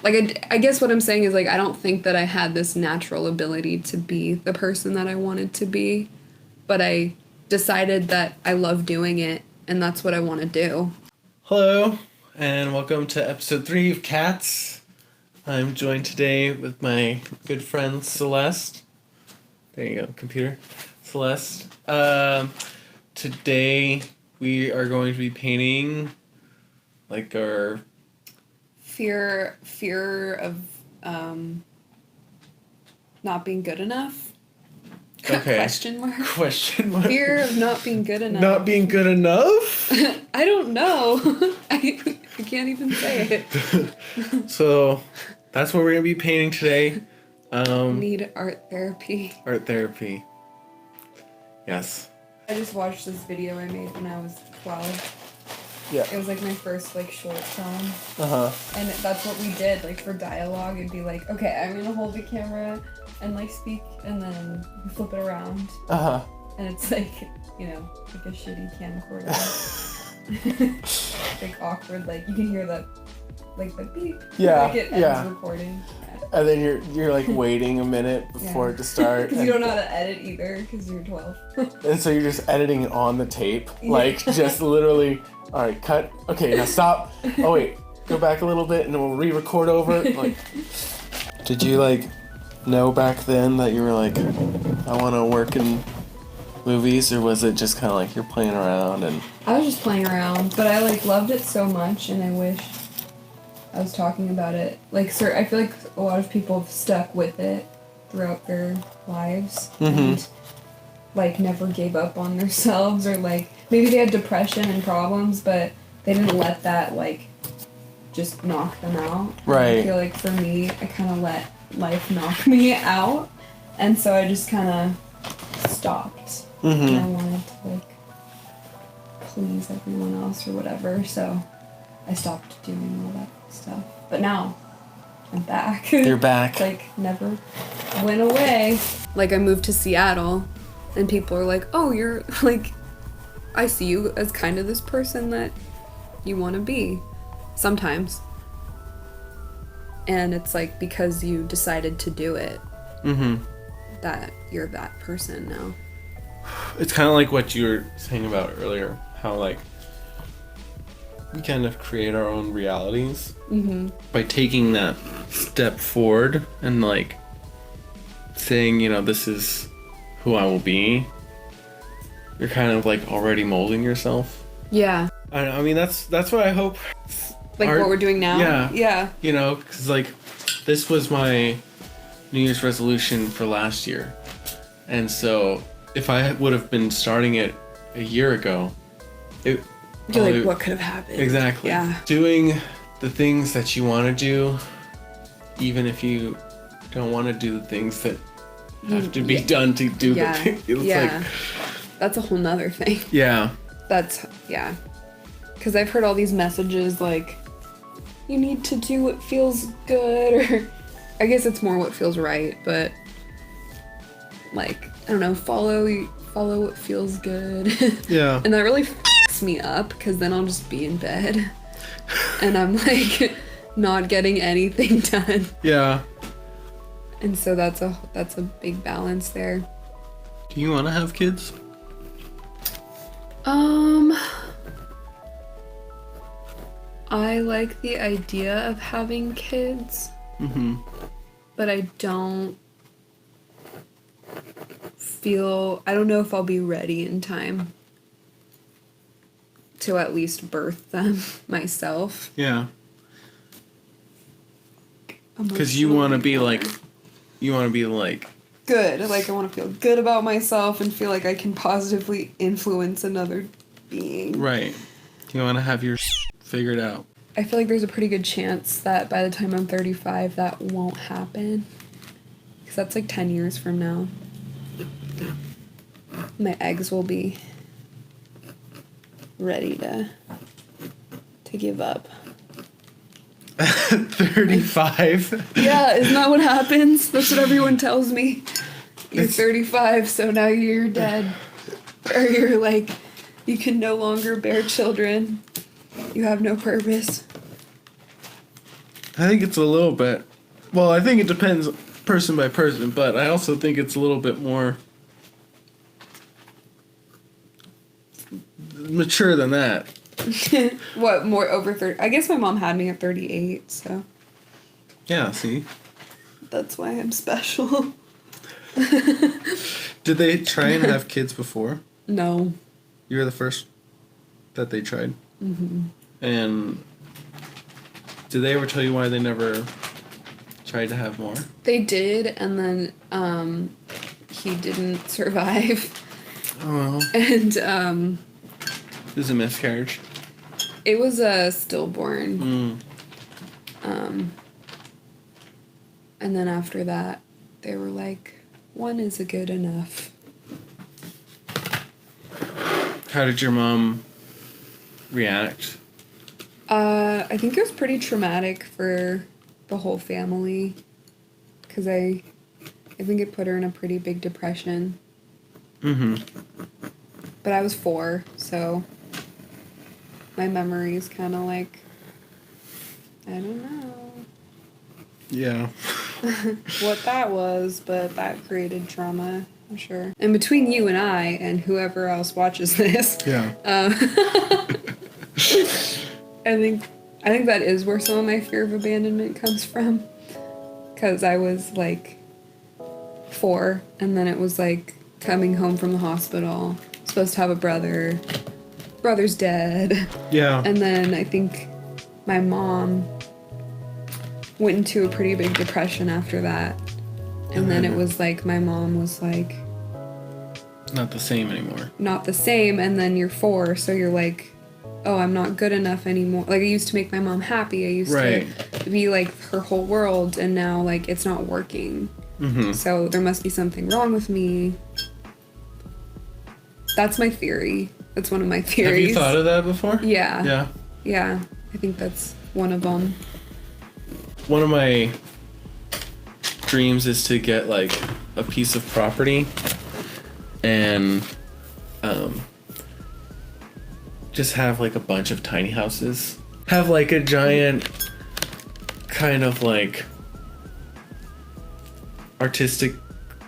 Like, I guess what I'm saying is, like, I don't think that I had this natural ability to be the person that I wanted to be, but I decided that I love doing it, and that's what I want to do. Hello, and welcome to episode 3 of Cats. I'm joined today with my good friend Celeste. There you go, computer. Celeste. Today we are going to be painting, like, our... Fear of not being good enough. Okay. Question mark. Question mark. Fear of not being good enough. Not being good enough? I don't know. I can't even say it. So, that's what we're going to be painting today. Need art therapy. Art therapy. Yes. I just watched this video I made when I was 12. Yeah. It was like my first like short film. Uh-huh. And that's what we did, like for dialogue. It'd be like, okay, I'm gonna hold the camera and like speak, and then flip it around. Uh-huh. And it's like, you know, like a shitty camcorder. Like awkward, like you can hear the beep. Yeah. Like it ends recording. And then you're like waiting a minute before it to start. Because you don't know how to edit either, because you're 12. And so you're just editing it on the tape. Like, just literally, all right, cut. Okay, now stop. Oh, wait, go back a little bit and then we'll re-record over. Like, did you, like, know back then that you were like, I want to work in movies? Or was it just kind of like you're playing around and... I was just playing around, but I, like, loved it so much, and I wish I was talking about it. Like, I feel like a lot of people have stuck with it throughout their lives. Mm-hmm. And, like, never gave up on themselves, or, like, maybe they had depression and problems, but they didn't let that, like, just knock them out. Right. And I feel like for me, I kind of let life knock me out, and so I just kind of stopped. Mm-hmm. And I wanted to, like, please everyone else or whatever, so I stopped doing all that stuff. But now, I'm back. You're back. Like, never went away. Like, I moved to Seattle, and people are like, oh, you're, like, I see you as kind of this person that you want to be. Sometimes. And it's, like, because you decided to do it, that you're that person now. It's kind of like what you were saying about earlier, how, like, we kind of create our own realities by taking that step forward and, like, saying, you know, this is who I will be. You're kind of, like, already molding yourself. Yeah. I mean, that's what I hope. Like what we're doing now? Yeah. Yeah. You know, because, like, this was my New Year's resolution for last year. And so, if I would have been starting it a year ago, it... You're like, what could have happened? Exactly. Yeah. Doing the things that you want to do, even if you don't want to do the things that have to be done to do the thing. It's like, that's a whole nother thing. Yeah. Yeah. Because I've heard all these messages like, you need to do what feels good, or I guess it's more what feels right, but like, I don't know, follow what feels good. Yeah. And that really me up, because then I'll just be in bed and I'm like not getting anything done. Yeah. And so that's a big balance there. Do you want to have kids? I like the idea of having kids. But I don't know if I'll be ready in time to at least birth them myself. Yeah. Because you want to be like good. Like, I want to feel good about myself and feel like I can positively influence another being. Right. You want to have your figured out. I feel like there's a pretty good chance that by the time I'm 35, that won't happen. Because that's like 10 years from now. My eggs will be ready to give up. 35? Yeah, isn't that what happens? That's what everyone tells me. You're 35, so now you're dead. Or you're like, you can no longer bear children. You have no purpose. I think it's a little bit. Well, I think it depends person by person, but I also think it's a little bit more mature than that. What, more over 30? I guess my mom had me at 38, so. Yeah, see? That's why I'm special. Did they try and have kids before? No. You were the first that they tried? Mm-hmm. And did they ever tell you why they never tried to have more? They did, and then he didn't survive. Oh. And It was a miscarriage? it was a stillborn. And then after that, they were like, one is a good enough. How did your mom react? I think it was pretty traumatic for the whole family, because I think it put her in a pretty big depression. Mm-hmm. But I was 4, so my memory is kind of like, I don't know Yeah. what that was, but that created trauma, I'm sure. And between you and I and whoever else watches this, Yeah. I think that is where some of my fear of abandonment comes from. Because I was like 4, and then it was like coming home from the hospital, supposed to have a brother's dead. Yeah. And then I think my mom went into a pretty big depression after that. And then it was like my mom was like, not the same anymore. not the same. And then you're 4, so you're like, oh, I'm not good enough anymore. Like, I used to make my mom happy. I used to be like her whole world, and now like it's not working. Mm-hmm. So there must be something wrong with me. That's my theory. That's one of my theories. Have you thought of that before? Yeah. Yeah. Yeah. I think that's one of them. One of my dreams is to get like a piece of property and just have like a bunch of tiny houses. Have like a giant kind of like artistic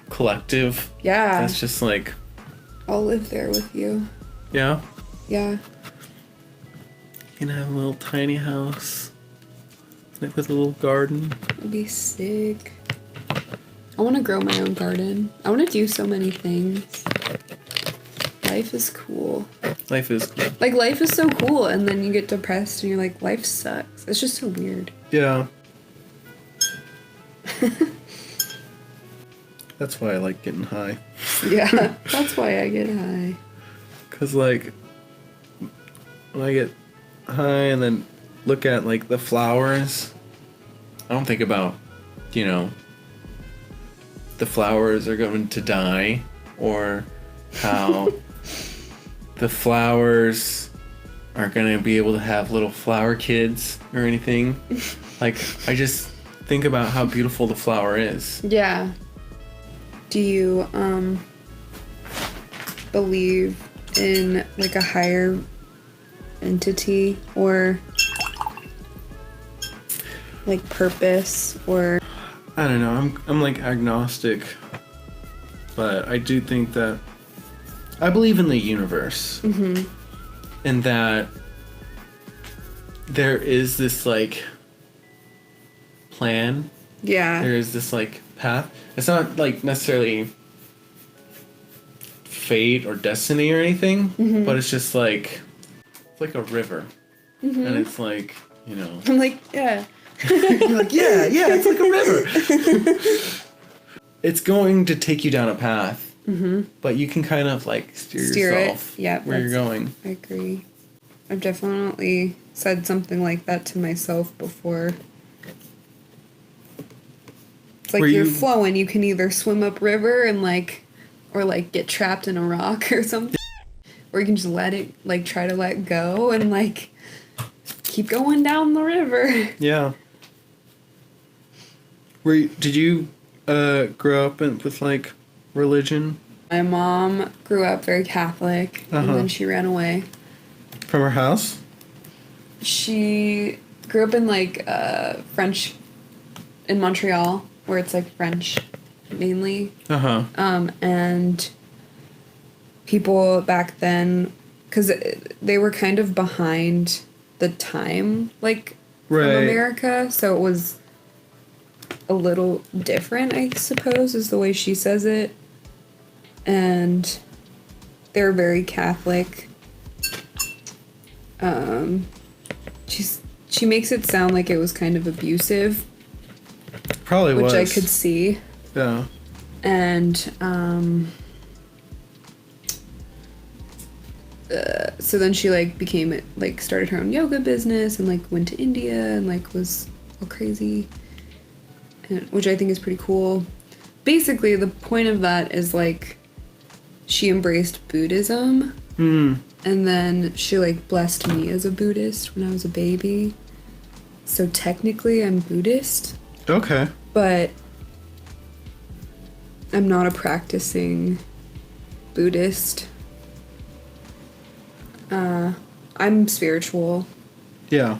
collective. Yeah. That's just like, I'll live there with you. yeah. Yeah. You can have a little tiny house. Like with a little garden. It'd be sick. I want to grow my own garden. I want to do so many things. Life is cool. Life is cool. Like, life is so cool, and then you get depressed and you're like, life sucks. It's just so weird. Yeah. That's why I like getting high. Yeah, that's why I get high. Cause like when I get high and then look at like the flowers, I don't think about, you know, the flowers are going to die, or how the flowers are gonna be able to have little flower kids or anything. Like, I just think about how beautiful the flower is. Yeah. Do you believe in like a higher entity, or like purpose, or I don't know. I'm like agnostic, but I do think that I believe in the universe, and that there is this like plan. yeah, There is this like path. It's not like necessarily fate or destiny or anything, but it's just like it's like a river, and it's like, you know. I'm like, yeah. You're like, yeah, it's like a river. It's going to take you down a path, but you can kind of like steer yourself where you're going. I agree. I've definitely said something like that to myself before. It's like you're flowing. You can either swim upriver and like, or like get trapped in a rock or something, or you can just let it, like, try to let go and like keep going down the river. Yeah. Did you grow up with like religion? My mom grew up very Catholic, and then she ran away. From her house? She grew up in like French in Montreal, where it's like French mainly. And people back then, because they were kind of behind the time, like from America, so it was a little different, I suppose, is the way she says it. And they're very Catholic. She makes it sound like it was kind of abusive. Probably was. Which I could see. Yeah. And so then she like started her own yoga business and like went to India and like was all crazy, which I think is pretty cool. Basically, the point of that is like she embraced Buddhism. And then she like blessed me as a Buddhist when I was a baby. So technically I'm Buddhist. Okay. But I'm not a practicing Buddhist. I'm spiritual. Yeah.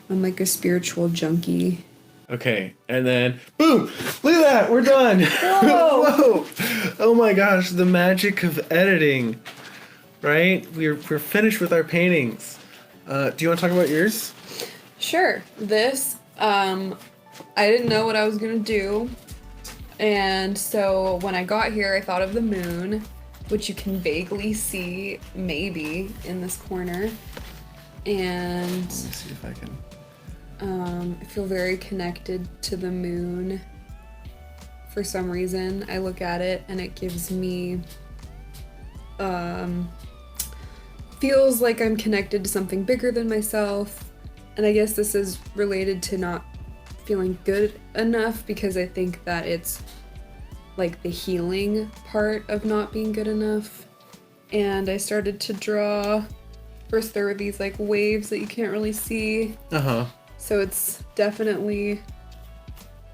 I'm like a spiritual junkie. Okay, and then boom! Look at that, we're done. Whoa! Whoa! Oh my gosh, the magic of editing. Right? We're finished with our paintings. Do you want to talk about yours? Sure. This, I didn't know what I was gonna do, and so when I got here, I thought of the moon, which you can vaguely see maybe in this corner, and let me see if I can. I feel very connected to the moon. For some reason, I look at it and it gives me, feels like I'm connected to something bigger than myself. And I guess this is related to not feeling good enough, because I think that it's like the healing part of not being good enough. And I started to draw. First there were these like waves that you can't really see. So it's definitely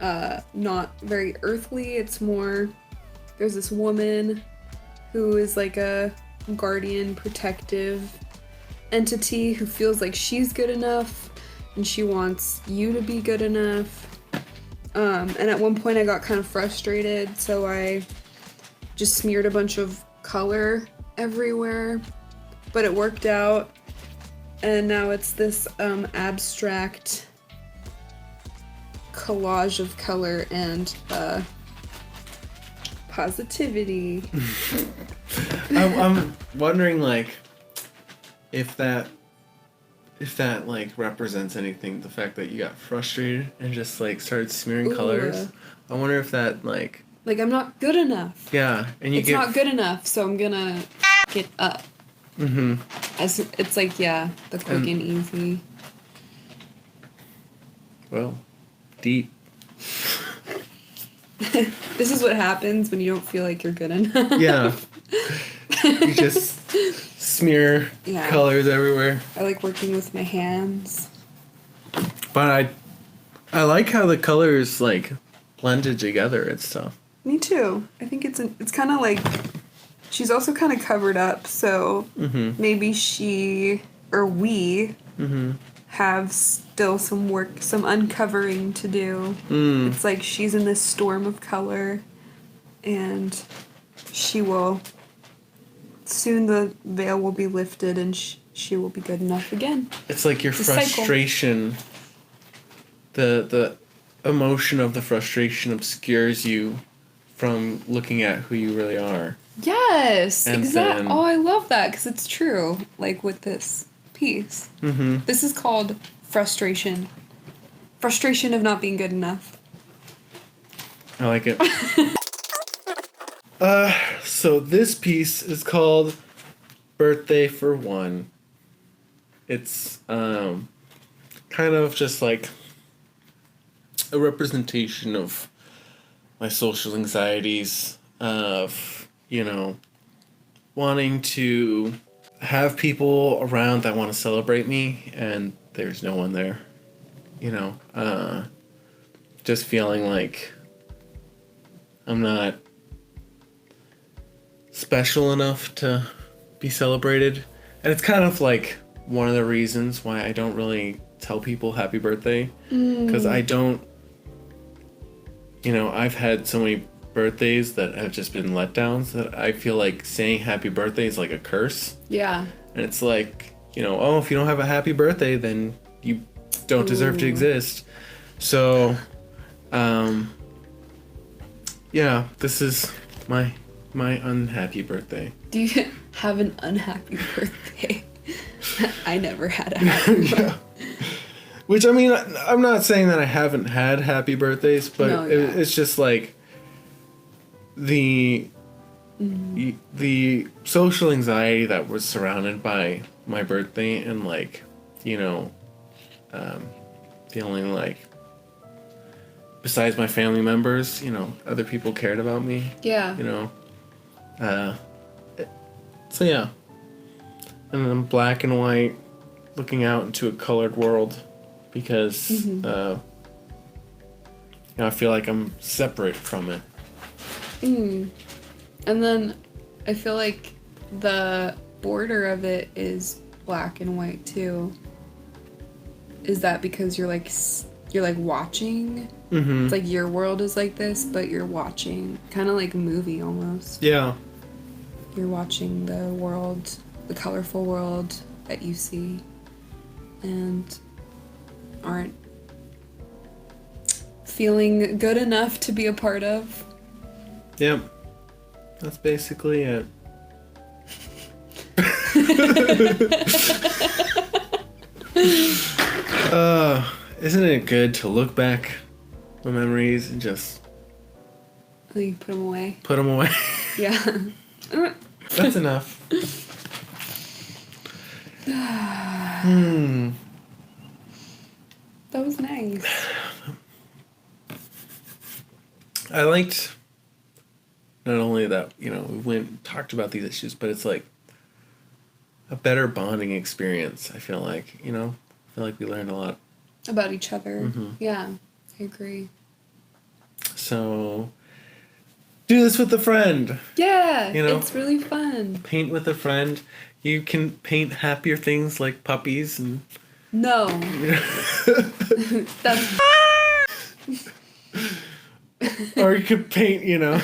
not very earthly. It's more, there's this woman who is like a guardian, protective entity who feels like she's good enough and she wants you to be good enough. And at one point I got kind of frustrated, so I just smeared a bunch of color everywhere, but it worked out. And now it's this abstract collage of color and positivity. I'm wondering, like, if that like represents anything. The fact that you got frustrated and just like started smearing colors. I wonder if that like I'm not good enough. Yeah, and it's not good enough, so I'm gonna get up. It's like, yeah, the quick and easy. Well, deep. This is what happens when you don't feel like you're good enough. Yeah. You just smear colors everywhere. I like working with my hands. But I like how the colors like blended together and stuff. Me too. I think it's kind of like, she's also kind of covered up, so maybe she or we have still some work, some uncovering to do. It's like she's in this storm of color, and she will, soon the veil will be lifted and she will be good enough again. It's like your frustration, the emotion of the frustration obscures you from looking at who you really are. Yes, exactly. Oh, I love that, because it's true. Like with this piece. This is called frustration. Frustration of not being good enough. I like it. So this piece is called Birthday for One. It's kind of just like a representation of my social anxieties of, you know, wanting to have people around that want to celebrate me and there's no one there, you know, just feeling like I'm not special enough to be celebrated. And it's kind of like one of the reasons why I don't really tell people happy birthday because I don't. You know, I've had so many birthdays that have just been letdowns that I feel like saying happy birthday is like a curse. Yeah. And it's like, you know, oh, if you don't have a happy birthday, then you don't deserve to exist. So, yeah, this is my unhappy birthday. Do you have an unhappy birthday? I never had a happy birthday. Which, I mean, I'm not saying that I haven't had happy birthdays, but No, yeah. it's just like the social anxiety that was surrounded by my birthday and, like, you know, feeling like besides my family members, you know, other people cared about me. Yeah. You know. So, yeah. And then black and white, looking out into a colored world. Because, you know, I feel like I'm separate from it. And then I feel like the border of it is black and white too. Is that because you're like watching? It's like your world is like this, but you're watching, kind of like a movie almost. Yeah. You're watching the world, the colorful world that you see, and aren't feeling good enough to be a part of. Yep. That's basically it. Isn't it good to look back on memories and just I think put them away. put them away? Yeah. That's enough. That was nice. I liked not only that, you know, we went and talked about these issues, but it's like a better bonding experience, I feel like, you know? I feel like we learned a lot. About each other. Yeah, I agree. So, do this with a friend. Yeah, You know? it's really fun. Paint with a friend. You can paint happier things like puppies and... No. That's... Or you could paint, you know...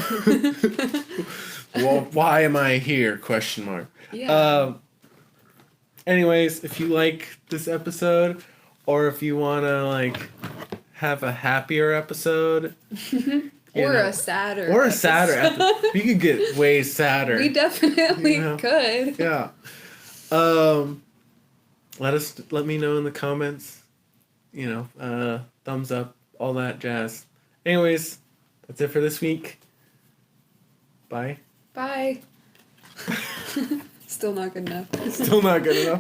Well, why am I here? Question mark. Yeah. Anyways, if you like this episode, or if you want to, like, have a happier episode... Or a sadder Or a sadder episode. You could get way sadder. We definitely You know? could. Yeah. Let me know in the comments. You know, thumbs up, all that jazz. Anyways, that's it for this week. Bye. Bye. Still not good enough. Still not good enough.